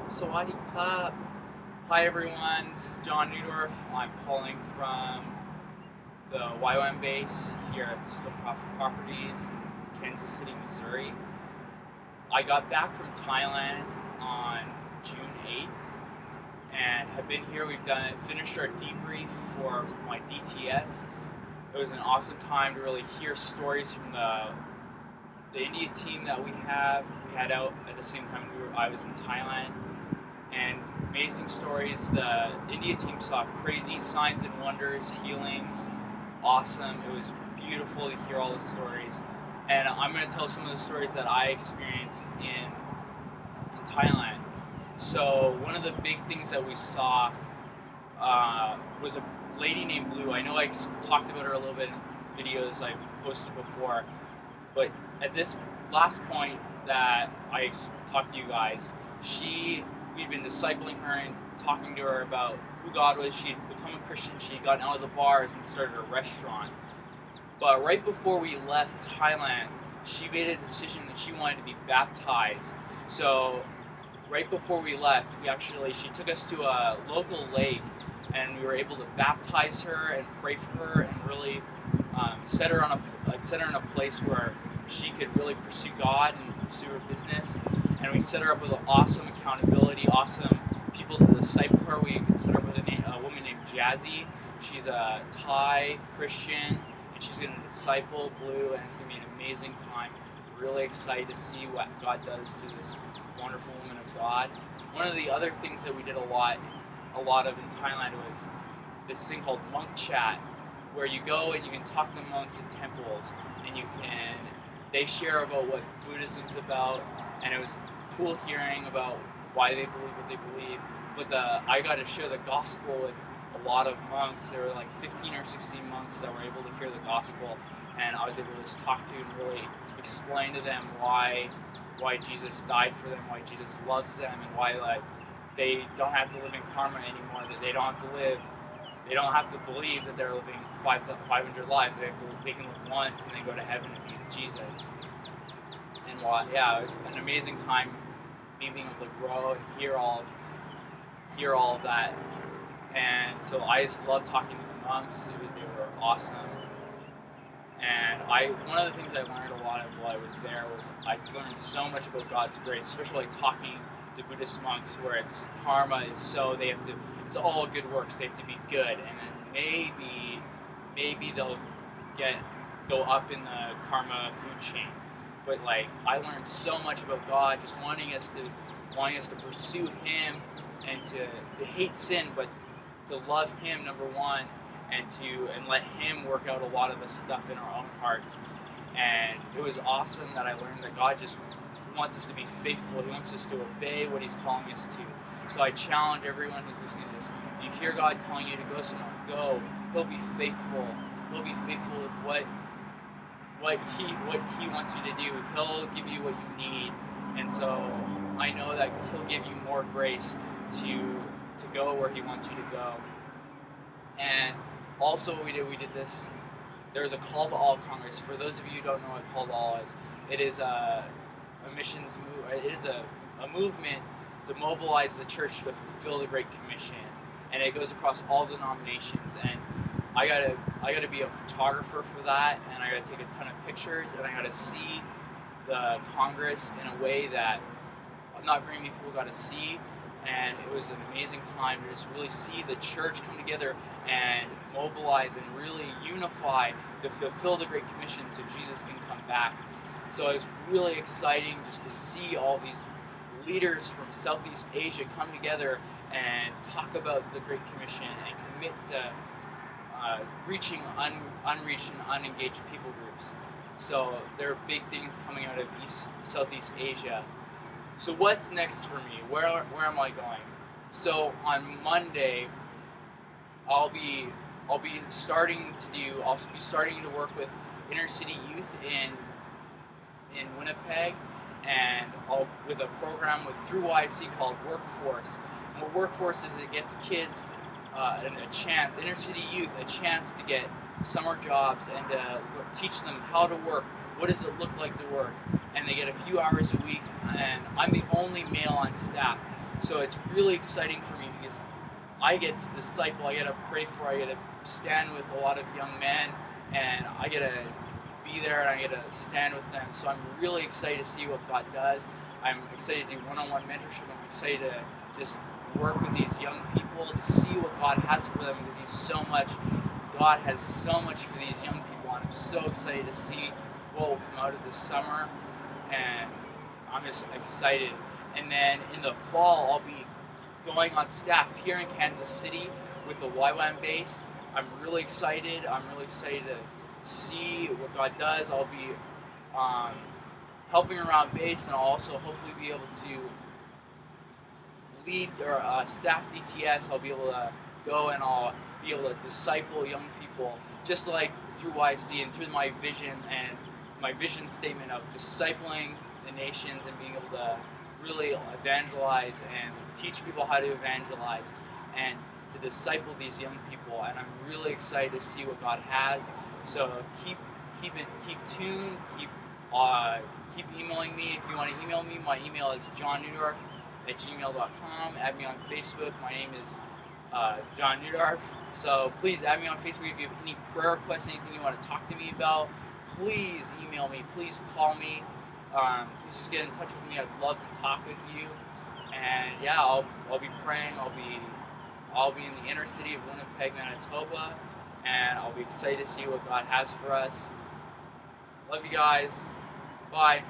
Sawadee Ka. Hi everyone, this is John Newdorf. I'm calling from the YOM base here at Stonecroft Properties in Kansas City, Missouri. I got back from Thailand on June 8th and have been here. We've finished our debrief for my DTS. It was an awesome time to really hear stories from the India team that we have. We had out at the same time I was in Thailand, and amazing stories. The India team saw crazy signs and wonders, healings, awesome. It was beautiful to hear all the stories, and I'm going to tell some of the stories that I experienced in Thailand. So one of the big things that we saw was a lady named Blue. I know I talked about her a little bit in videos I've posted before, but at this last point that I talked to you guys, we'd been discipling her and talking to her about who God was. She had become a Christian. She had gotten out of the bars and started a restaurant. But right before we left Thailand, she made a decision that she wanted to be baptized. So right before we left, she took us to a local lake, and we were able to baptize her and pray for her and really set her in a place where she could really pursue God and pursue her business. And we set her up with an awesome accountability, awesome people to disciple her. We set her up with a woman named Jazzy. She's a Thai Christian, and she's going to disciple Blue, and it's going to be an amazing time. Really excited to see what God does through this wonderful woman of God. One of the other things that we did a lot of in Thailand was this thing called monk chat, where you go and you can talk to monks in temples, and they share about what Buddhism's about, and it was cool hearing about why they believe what they believe. But I got to share the gospel with a lot of monks. There were like 15 or 16 monks that were able to hear the gospel, and I was able to just talk to and really explain to them why Jesus died for them, why Jesus loves them, and why they don't have to live in karma anymore, that they don't have to believe that they're living 500 lives. They can live once and then go to heaven and be with Jesus. And it was an amazing time, me being able to grow and hear all of that. And so I just loved talking to the monks. They were awesome. And one of the things I learned a lot of while I was there was I learned so much about God's grace, especially like the Buddhist monks, where it's karma is so it's all good works, they have to be good, and then maybe they'll go up in the karma food chain. But I learned so much about God, just wanting us to pursue Him and to hate sin, but to love Him, number one, and let Him work out a lot of the stuff in our own hearts. And it was awesome that I learned that God just wants us to be faithful. He wants us to obey what He's calling us to. So I challenge everyone who's listening to this: if you hear God calling you to go somewhere, go. He'll be faithful. He'll be faithful with what He wants you to do. He'll give you what you need. And so I know that because He'll give you more grace to go where He wants you to go. And also what we did this. There was a Call to All Congress. For those of you who don't know what Call to All is, it is a missions move. It is a movement to mobilize the church to fulfill the Great Commission, and it goes across all denominations. And I gotta be a photographer for that, and I gotta take a ton of pictures, and I gotta see the Congress in a way that not very many people got to see. And it was an amazing time to just really see the church come together and mobilize and really unify to fulfill the Great Commission so Jesus can come back. So it's really exciting just to see all these leaders from Southeast Asia come together and talk about the Great Commission and commit to reaching unreached and unengaged people groups. So there are big things coming out of Southeast Asia. So what's next for me? Where am I going? So on Monday, I'll be starting to work with intercity youth in Winnipeg, and with a program through YFC called Workforce. And what Workforce is, it gets kids intercity youth, a chance to get summer jobs and to teach them how to work. What does it look like to work? And they get a few hours a week, and I'm the only male on staff. So it's really exciting for me because I get to disciple, I get to pray for, I get to stand with a lot of young men, and I get to be there and I get to stand with them. So I'm really excited to see what God does. I'm excited to do one-on-one mentorship. I'm excited to just work with these young people to see what God has for them, because God has so much for these young people, and I'm so excited to see what will come out of this summer, and I'm just excited. And then in the fall, I'll be going on staff here in Kansas City with the YWAM base. I'm really excited. I'm really excited to see what God does. I'll be helping around base, and I'll also hopefully be able to lead or staff DTS. I'll be able to go and I'll be able to disciple young people, just like through YFC and through my vision and my vision statement of discipling the nations and being able to really evangelize and teach people how to evangelize and to disciple these young people. And I'm really excited to see what God has. So keep tuned. Keep emailing me if you want to email me. My email is johnnewdorf@gmail.com. Add me on Facebook. My name is John Newdorf. So please add me on Facebook if you have any prayer requests, anything you want to talk to me about. Please email me. Please call me. Please just get in touch with me. I'd love to talk with you. And yeah, I'll be praying. I'll be in the inner city of Winnipeg, Manitoba, and I'll be excited to see what God has for us. Love you guys. Bye.